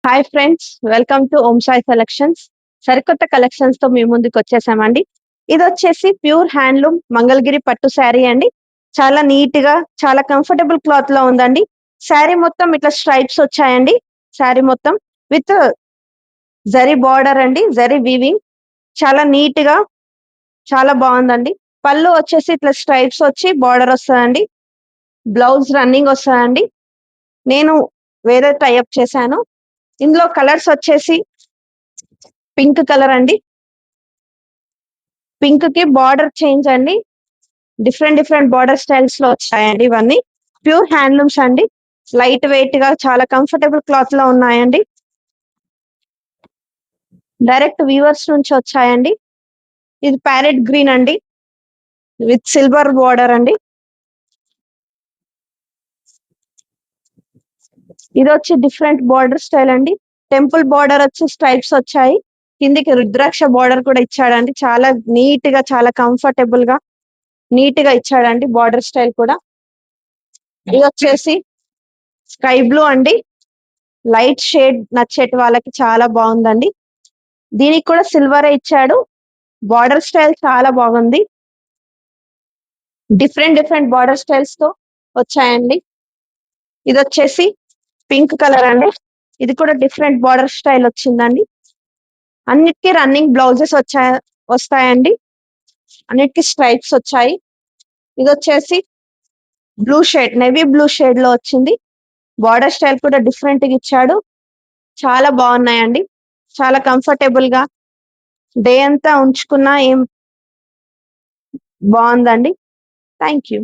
Hi friends, welcome to Om Sai selections. సరికొత్త collections తో మీ ముందుకు వచ్చేసామండి. ఇది వచ్చేసి ప్యూర్ హ్యాండ్లూమ్ మంగళగిరి పట్టు శారీ అండి. చాలా నీట్ గా, చాలా కంఫర్టబుల్ క్లాత్ లో ఉందండి. శారీ మొత్తం ఇట్లా స్ట్రైప్స్ వచ్చాయండి. శారీ మొత్తం విత్ జరీ బార్డర్ అండి, జరీ వీవింగ్. చాలా నీట్ గా, చాలా బాగుందండి. పళ్ళు వచ్చేసి ఇట్లా స్ట్రైప్స్ వచ్చి బార్డర్ వస్తుందండి. బ్లౌజ్ రన్నింగ్ వస్తుందండి. నేను వేరే టైప్ చేశాను. ఇందులో కలర్స్ వచ్చేసి పింక్ కలర్ అండి. పింక్ కి బార్డర్ చేంజ్ అండి. డిఫరెంట్ డిఫరెంట్ బార్డర్ స్టైల్స్ లో వచ్చాయండి. ఇవన్నీ ప్యూర్ హ్యాండ్లూమ్స్ అండి. లైట్ వెయిట్ గా, చాలా కంఫర్టబుల్ క్లాత్ లో ఉన్నాయండి. డైరెక్ట్ వీవర్స్ నుంచి వచ్చాయండి. ఇది ప్యారెట్ గ్రీన్ అండి విత్ సిల్వర్ బార్డర్ అండి. ఇది వచ్చి డిఫరెంట్ బార్డర్ స్టైల్ అండి. టెంపుల్ బార్డర్ వచ్చి స్ట్రైప్స్ వచ్చాయి. కిందికి రుద్రాక్ష బార్డర్ కూడా ఇచ్చాడండి. చాలా నీట్ గా, చాలా కంఫర్టబుల్ గా, నీట్ గా ఇచ్చాడండి బార్డర్ స్టైల్ కూడా. ఇది వచ్చేసి స్కై బ్లూ అండి. లైట్ షేడ్ నచ్చేటి వాళ్ళకి చాలా బాగుందండి. దీనికి కూడా సిల్వర్ ఇచ్చాడు. బార్డర్ స్టైల్ చాలా బాగుంది. డిఫరెంట్ డిఫరెంట్ బార్డర్ స్టైల్స్ తో వచ్చాయండి. ఇది వచ్చేసి పింక్ కలర్ అండి. ఇది కూడా డిఫరెంట్ బార్డర్ స్టైల్ వచ్చిందండి. అన్నిటికీ రన్నింగ్ బ్లౌజెస్ వస్తాయండి. అన్నిటికీ స్ట్రైప్స్ వచ్చాయి. ఇది వచ్చేసి blue shade, navy blue shade లో వచ్చింది. బార్డర్ స్టైల్ కూడా డిఫరెంట్ గా ఇచ్చాడు. చాలా బాగున్నాయండి. చాలా కంఫర్టబుల్ గా డే అంతా ఉంచుకున్నా ఏం బాగుందండి. Thank you.